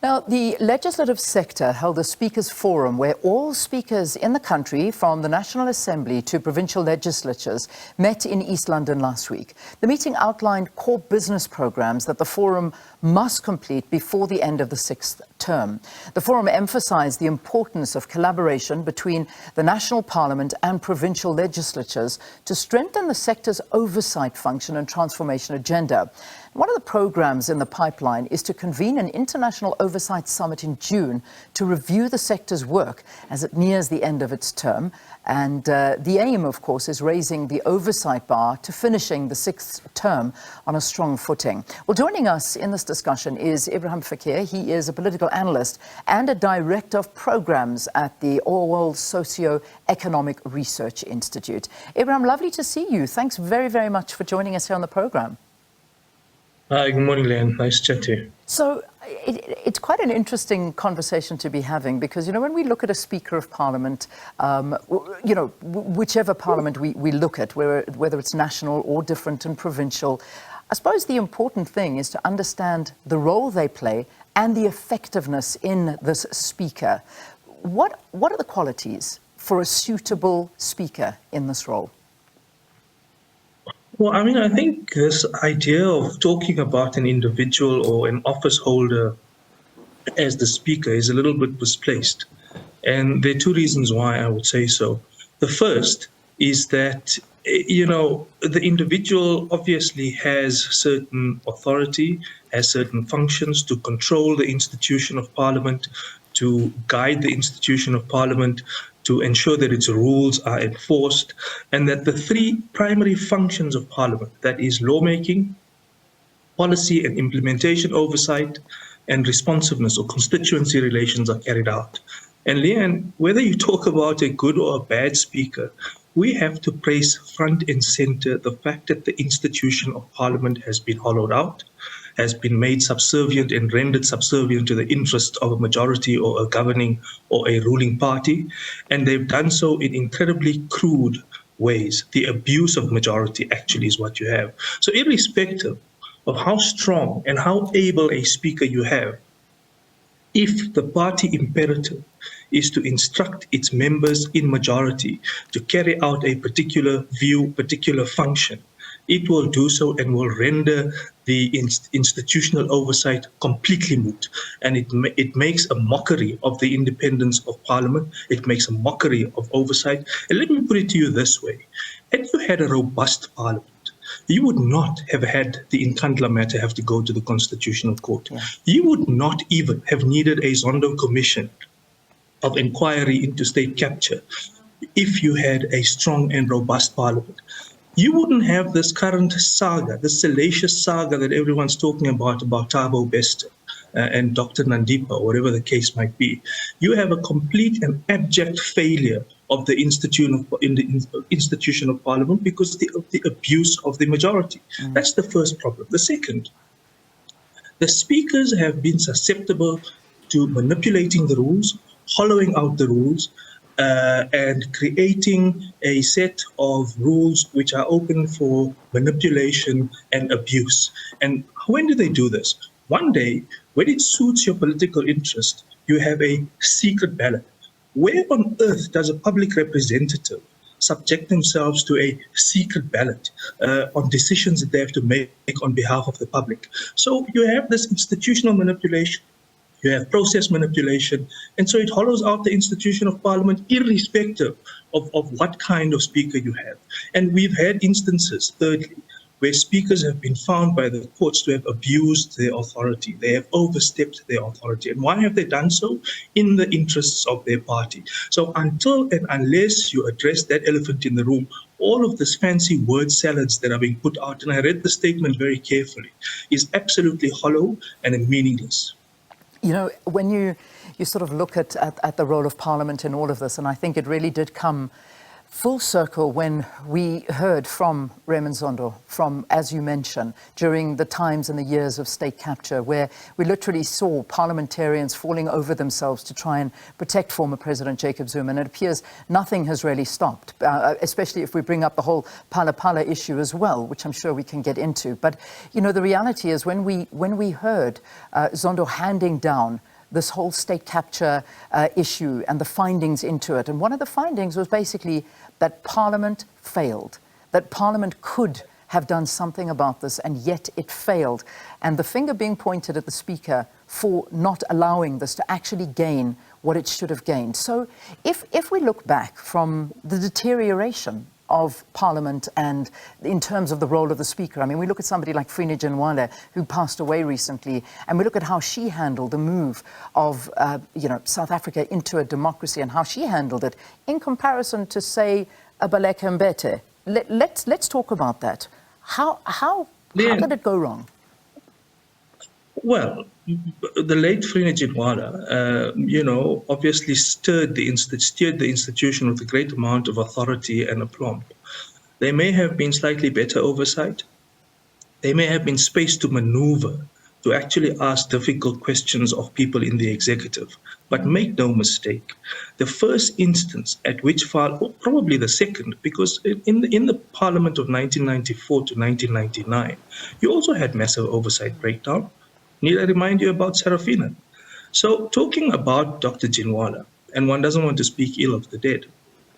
Now, the legislative sector held a speakers forum where all speakers in the country, from the National Assembly to provincial legislatures, met in East London last week. The meeting outlined core business programs that the forum must complete before the end of the sixth term. The forum emphasised the importance of collaboration between the National Parliament and provincial legislatures to strengthen the sector's oversight function and transformation agenda. One of the programs in the pipeline is to convene an international oversight summit in June to review the sector's work as it nears the end of its term. And the aim, of course, is raising the oversight bar to finishing the sixth term on a strong footing. Well, joining us in this discussion is Ebrahim Fakir. He is a political analyst and a director of programs at the Auwal Socio-economic Research Institute. Ebrahim, lovely to see you. Thanks very, very much for joining us here on the program. Hi, good morning, Leanne. Nice to chat to you. So it's quite an interesting conversation to be having because, when we look at a Speaker of Parliament, whichever Parliament we look at, whether it's national or different and provincial, I suppose the important thing is to understand the role they play and the effectiveness in this Speaker. What are the qualities for a suitable Speaker in this role? Well, I think this idea of talking about an individual or an office holder as the speaker is a little bit misplaced. And there are two reasons why I would say so. The first is that, the individual obviously has certain authority, has certain functions to control the institution of Parliament, to guide the institution of Parliament, to ensure that its rules are enforced, and that the three primary functions of Parliament, that is lawmaking, policy and implementation oversight, and responsiveness or constituency relations are carried out. And Leanne, whether you talk about a good or a bad speaker, we have to place front and center the fact that the institution of Parliament has been hollowed out, has been made subservient and rendered subservient to the interest of a majority or a governing or a ruling party. And they've done so in incredibly crude ways. The abuse of majority actually is what you have. So irrespective of how strong and how able a speaker you have, if the party imperative is to instruct its members in majority to carry out a particular view, particular function, it will do so and will render the institutional oversight completely moot. And it makes a mockery of the independence of Parliament. It makes a mockery of oversight. And let me put it to you this way. Had you had a robust Parliament, you would not have had the Nkandla matter have to go to the Constitutional Court. Yeah. You would not even have needed a Zondo commission of inquiry into state capture if you had a strong and robust Parliament. You wouldn't have this current saga, this salacious saga that everyone's talking about Thabo Bester and Dr. Nandipa, or whatever the case might be. You have a complete and abject failure of the institution of Parliament because of the abuse of the majority. That's the first problem. The second, the speakers have been susceptible to manipulating the rules, hollowing out the rules, and creating a set of rules which are open for manipulation and abuse. And when do they do this? One day, when it suits your political interest, you have a secret ballot. Where on earth does a public representative subject themselves to a secret ballot on decisions that they have to make on behalf of the public? So you have this institutional manipulation. You have process manipulation, and so it hollows out the institution of Parliament irrespective of what kind of speaker you have. And we've had instances, thirdly, where speakers have been found by the courts to have abused their authority. They have overstepped their authority. And why have they done so? In the interests of their party. So until and unless you address that elephant in the room, all of this fancy word salads that are being put out, and I read the statement very carefully, is absolutely hollow and meaningless. When you sort of look at the role of Parliament in all of this, and I think it really did come full circle when we heard from Raymond Zondo, as you mentioned, during the times and the years of state capture, where we literally saw parliamentarians falling over themselves to try and protect former President Jacob Zuma. And it appears nothing has really stopped, especially if we bring up the whole Phala issue as well, which I'm sure we can get into. But, the reality is when we heard Zondo handing down this whole state capture issue and the findings into it. And one of the findings was basically that Parliament failed, that Parliament could have done something about this, and yet it failed. And the finger being pointed at the Speaker for not allowing this to actually gain what it should have gained. So if we look back from the deterioration of Parliament and in terms of the role of the Speaker, I mean, we look at somebody like Frine Ginwala, who passed away recently, and we look at how she handled the move of South Africa into a democracy and how she handled it in comparison to, say, a Baleka Mbete. Let's talk about that. How did it go wrong? Well, the late Frine Ginwala, obviously steered the institution with a great amount of authority and aplomb. There may have been slightly better oversight. There may have been space to maneuver, to actually ask difficult questions of people in the executive. But make no mistake, the first instance at which probably the second, because in the Parliament of 1994 to 1999, you also had massive oversight breakdown. Need I remind you about Serafina? So talking about Dr. Ginwala, and one doesn't want to speak ill of the dead,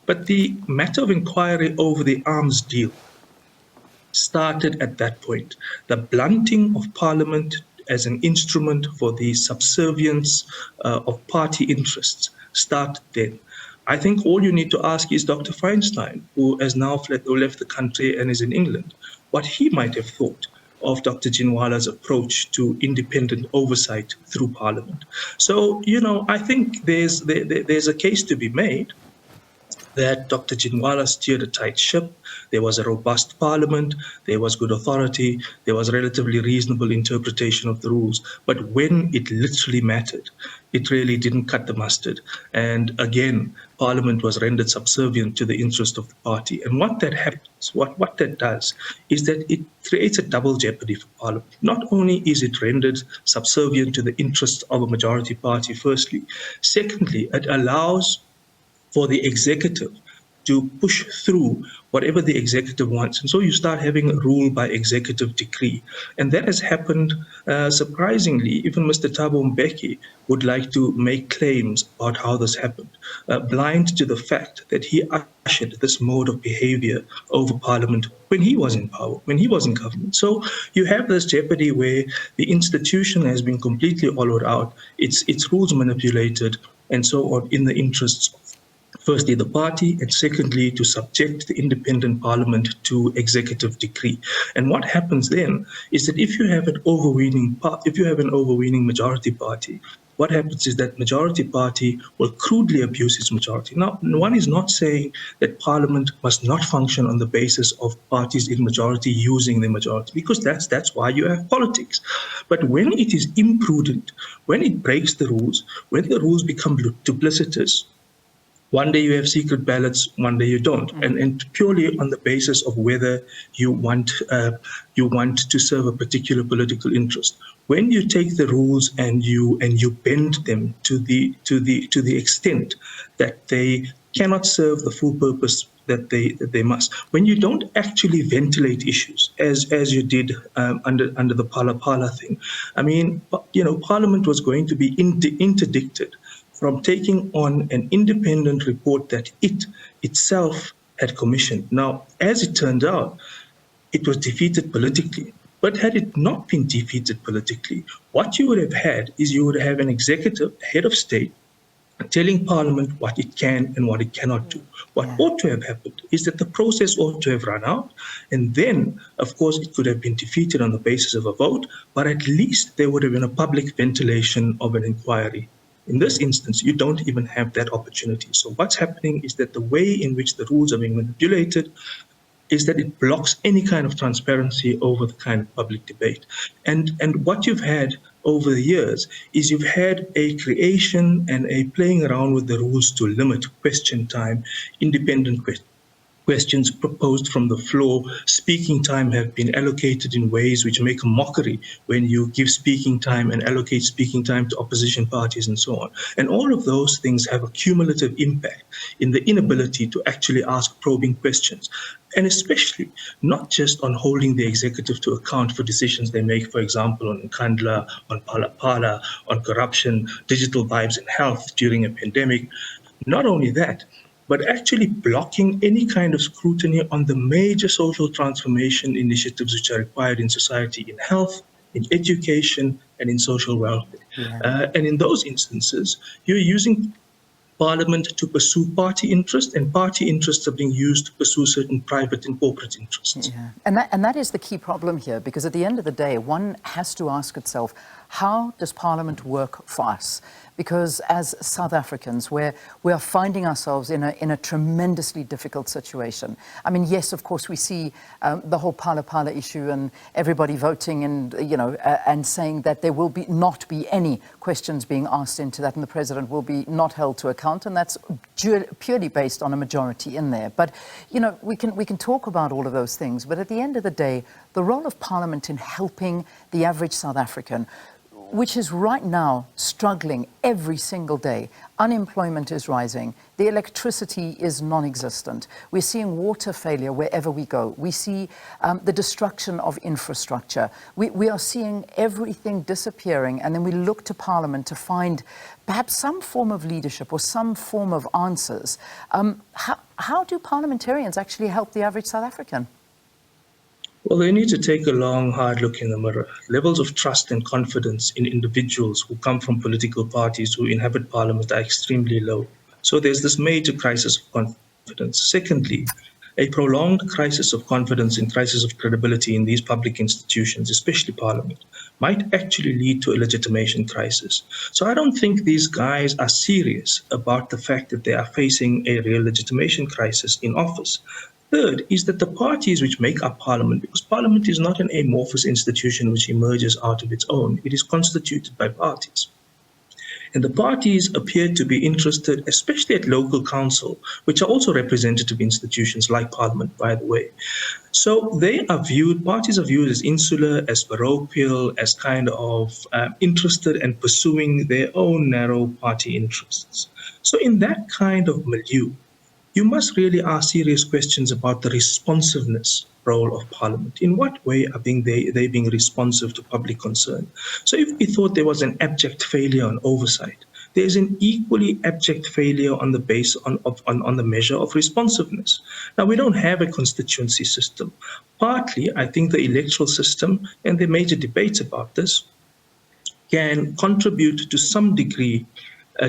but the matter of inquiry over the arms deal started at that point. The blunting of Parliament as an instrument for the subservience of party interests started then. I think all you need to ask is Dr. Feinstein, who has now left the country and is in England, what he might have thought of Dr. Ginwala's approach to independent oversight through Parliament. So, I think there's a case to be made that Dr. Ginwala steered a tight ship. There was a robust Parliament, there was good authority, there was relatively reasonable interpretation of the rules. But when it literally mattered, it really didn't cut the mustard. And again, Parliament was rendered subservient to the interest of the party. And what that happens, what that does, is that it creates a double jeopardy for Parliament. Not only is it rendered subservient to the interests of a majority party, firstly. Secondly, it allows for the executive to push through whatever the executive wants. And so you start having a rule by executive decree. And that has happened surprisingly. Even Mr. Thabo Mbeki would like to make claims about how this happened, blind to the fact that he ushered this mode of behavior over Parliament when he was in power, when he was in government. So you have this jeopardy where the institution has been completely hollowed out, its rules manipulated, and so on, in the interests of firstly the party, and secondly to subject the independent Parliament to executive decree. And what happens then is that if you have an overweening majority party, what happens is that majority party will crudely abuse its majority. Now, one is not saying that Parliament must not function on the basis of parties in majority using the majority, because that's why you have politics. But when it is imprudent, when it breaks the rules, when the rules become duplicitous, one day you have secret ballots, one day you don't, and purely on the basis of whether you want to serve a particular political interest. When you take the rules and you bend them to the extent that they cannot serve the full purpose that they must, when you don't actually ventilate issues as you did under the Pala thing, I mean, Parliament was going to be interdicted from taking on an independent report that it itself had commissioned. Now, as it turned out, it was defeated politically. But had it not been defeated politically, what you would have had is you would have an executive, head of state, telling Parliament what it can and what it cannot do. What ought to have happened is that the process ought to have run out, and then, of course, it could have been defeated on the basis of a vote, but at least there would have been a public ventilation of an inquiry. In this instance, you don't even have that opportunity. So what's happening is that the way in which the rules are being manipulated is that it blocks any kind of transparency over the kind of public debate. And what you've had over the years is you've had a creation and a playing around with the rules to limit question time, independent questions proposed from the floor. Speaking time have been allocated in ways which make a mockery when you give speaking time and allocate speaking time to opposition parties and so on. And all of those things have a cumulative impact in the inability to actually ask probing questions. And especially not just on holding the executive to account for decisions they make, for example, on Nkandla, on Phala, on corruption, digital vibes and health during a pandemic. Not only that, but actually blocking any kind of scrutiny on the major social transformation initiatives which are required in society, in health, in education, and in social welfare. Yeah. And in those instances, you're using Parliament to pursue party interests, and party interests are being used to pursue certain private and corporate interests. Yeah. And that is the key problem here, because at the end of the day, one has to ask itself, how does Parliament work for us? Because as South Africans, we are finding ourselves in a tremendously difficult situation. I mean, yes, of course, we see the whole Phala issue and everybody voting and, and saying that there will not be any questions being asked into that, and the president will be not held to account, and that's purely based on a majority in there. But, we can talk about all of those things, but at the end of the day, the role of Parliament in helping the average South African, which is right now struggling every single day. Unemployment is rising. The electricity is non-existent. We're seeing water failure wherever we go. We see the destruction of infrastructure. We are seeing everything disappearing, and then we look to Parliament to find perhaps some form of leadership or some form of answers. How do parliamentarians actually help the average South African? Well, they need to take a long, hard look in the mirror. Levels of trust and confidence in individuals who come from political parties who inhabit Parliament are extremely low. So there's this major crisis of confidence. Secondly, a prolonged crisis of confidence and crisis of credibility in these public institutions, especially Parliament, might actually lead to a legitimation crisis. So I don't think these guys are serious about the fact that they are facing a real legitimation crisis in office. Third is that the parties which make up Parliament, because Parliament is not an amorphous institution which emerges out of its own, it is constituted by parties. And the parties appear to be interested, especially at local council, which are also representative institutions like Parliament, by the way. So parties are viewed as insular, as parochial, as kind of interested and pursuing their own narrow party interests. So in that kind of milieu, you must really ask serious questions about the responsiveness role of Parliament. In what way are they being responsive to public concern? So if we thought there was an abject failure on oversight, there is an equally abject failure on the on the measure of responsiveness. Now, we don't have a constituency system. Partly, I think the electoral system, and there are major debates about this, can contribute to some degree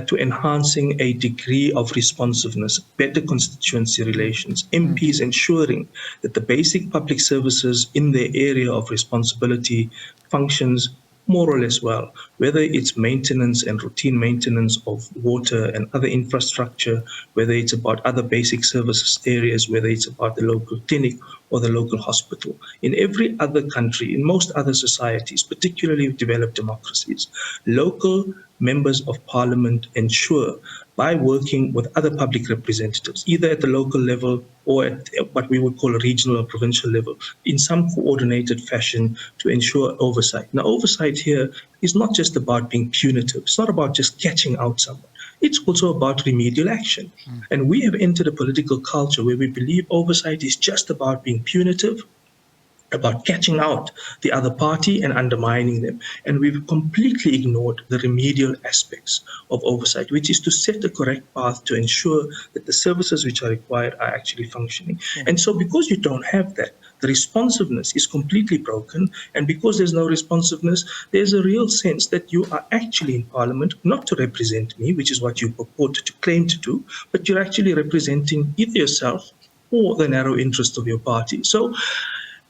to enhancing a degree of responsiveness, better constituency relations, MPs ensuring that the basic public services in their area of responsibility functions more or less well, whether it's maintenance and routine maintenance of water and other infrastructure, whether it's about other basic services areas, whether it's about the local clinic or the local hospital. In every other country, in most other societies, particularly developed democracies, local members of Parliament ensure, by working with other public representatives, either at the local level or at what we would call a regional or provincial level, in some coordinated fashion to ensure oversight. Now, oversight here is not just about being punitive. It's not about just catching out someone. It's also about remedial action. And we have entered a political culture where we believe oversight is just about being punitive, about catching out the other party and undermining them. And we've completely ignored the remedial aspects of oversight, which is to set the correct path to ensure that the services which are required are actually functioning. And so because you don't have that, the responsiveness is completely broken. And because there's no responsiveness, there's a real sense that you are actually in Parliament, not to represent me, which is what you purport to claim to do, but you're actually representing either yourself or the narrow interest of your party. So,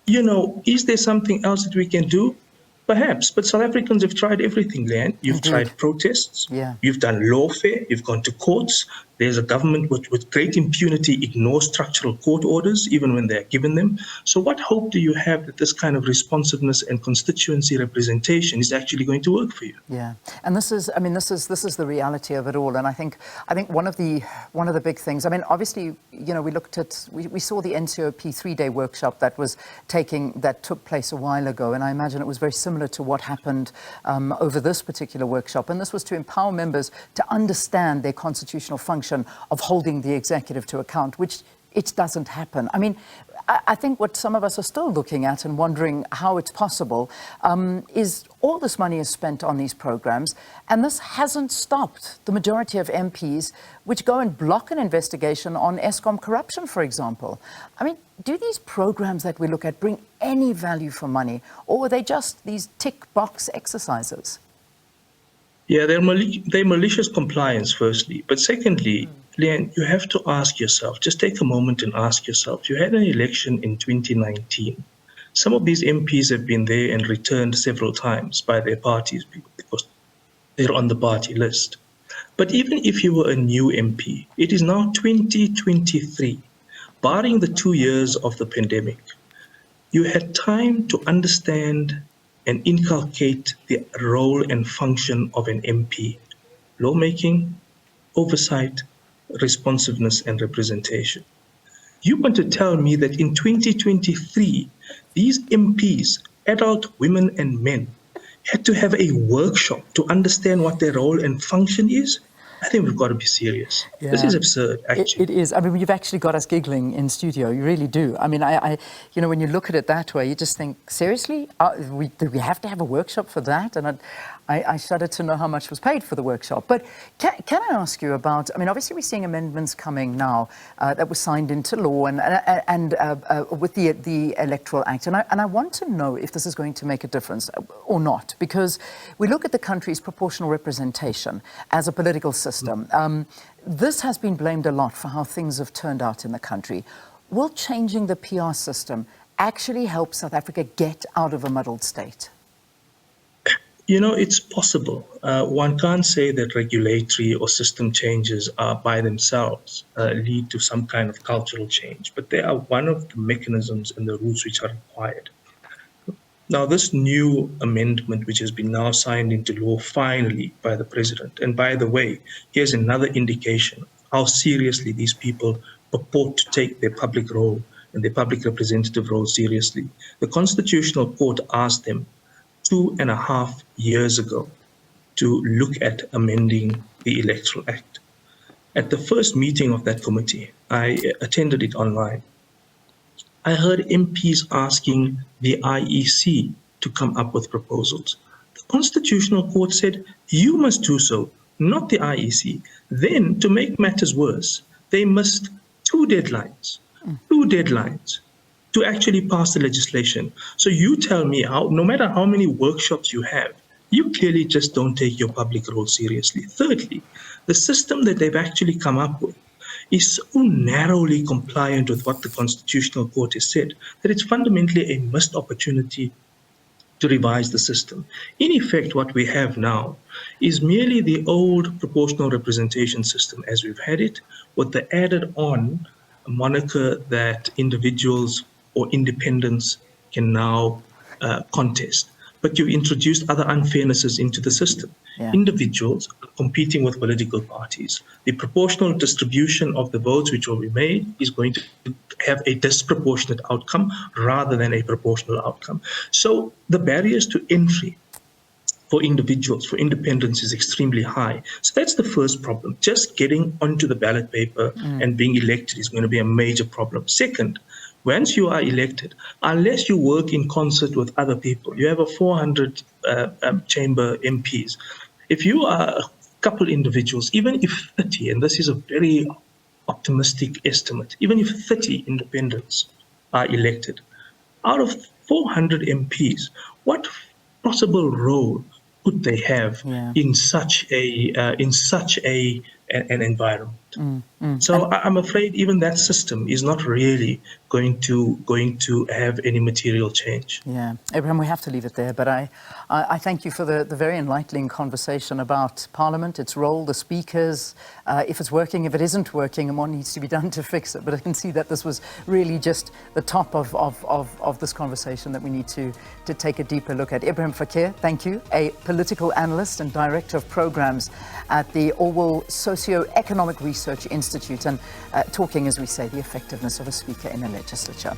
is there something else that we can do? Perhaps, but South Africans have tried everything, Leanne. You've tried protests, Yeah. you've done lawfare, you've gone to courts, There's a government which, with great impunity, ignores structural court orders, even when they're given them. So what hope do you have that this kind of responsiveness and constituency representation is actually going to work for you? Yeah, and this is the reality of it all. And I think one of the big things. I mean, obviously, we saw the NCOP 3-day workshop that took place a while ago, and I imagine it was very similar to what happened over this particular workshop. And this was to empower members to understand their constitutional function of holding the executive to account, which it doesn't happen. I mean, I think what some of us are still looking at and wondering how it's possible is all this money is spent on these programs, and this hasn't stopped the majority of MPs which go and block an investigation on Eskom corruption, for example. I mean, do these programs that we look at bring any value for money, or are they just these tick box exercises? Yeah, they're malicious compliance, firstly. But secondly, Leanne, you have to ask yourself, just take a moment and ask yourself, you had an election in 2019. Some of these MPs have been there and returned several times by their parties because they're on the party list. But even if you were a new MP, it is now 2023, barring the 2 years of the pandemic. You had time to understand and inculcate the role and function of an MP: lawmaking, oversight, responsiveness, and representation. You want to tell me that in 2023, these MPs, adult women and men, had to have a workshop to understand what their role and function is? I think we've got to be serious. Yeah. This is absurd, actually. It is. I mean, you've actually got us giggling in studio. You really do. I mean, when you look at it that way, you just think, seriously? Do we have to have a workshop for that? And I shudder to know how much was paid for the workshop. But can I ask you about, I mean, obviously we're seeing amendments coming now that were signed into law and with the Electoral Act. And I want to know if this is going to make a difference or not, because we look at the country's proportional representation as a political system. This has been blamed a lot for how things have turned out in the country. Will changing the PR system actually help South Africa get out of a muddled state? You know, it's possible. One can't say that regulatory or system changes are by themselves lead to some kind of cultural change, but they are one of the mechanisms and the rules which are required. Now, this new amendment, which has been now signed into law finally by the president, and by the way, here's another indication how seriously these people purport to take their public role and their public representative role seriously. The Constitutional Court asked them 2.5 years ago to look at amending the Electoral Act. At the first meeting of that committee, I attended it online. I heard MPs asking the IEC to come up with proposals. The Constitutional Court said, you must do so, not the IEC. Then, to make matters worse, they missed two deadlines to actually pass the legislation. So you tell me, no matter how many workshops you have, you clearly just don't take your public role seriously. Thirdly, the system that they've actually come up with is so narrowly compliant with what the Constitutional Court has said that it's fundamentally a missed opportunity to revise the system. In effect, what we have now is merely the old proportional representation system as we've had it, with the added on moniker that individuals or independents can now contest. But you introduced other unfairnesses into the system. Yeah. Individuals competing with political parties. The proportional distribution of the votes which will be made is going to have a disproportionate outcome rather than a proportional outcome. So the barriers to entry for individuals, for independents, is extremely high. So that's the first problem. Just getting onto the ballot paper and being elected is going to be a major problem. Second, once you are elected, unless you work in concert with other people, you have a 400 chamber MPs. If you are a couple individuals, even if 30, and this is a very optimistic estimate, even if 30 independents are elected, out of 400 MPs, what possible role could they have in such an environment? So I'm afraid even that system is not really going to have any material change. Yeah, Ebrahim, we have to leave it there, but I thank you for the very enlightening conversation about Parliament, its role, the speakers, if it's working, if it isn't working, and what needs to be done to fix it. But I can see that this was really just the top of this conversation that we need to take a deeper look at. Ebrahim Fakir, thank you, a political analyst and director of programs at the Auwal Socio-economic Research Institute, and talking, as we say, the effectiveness of a speaker in a legislature.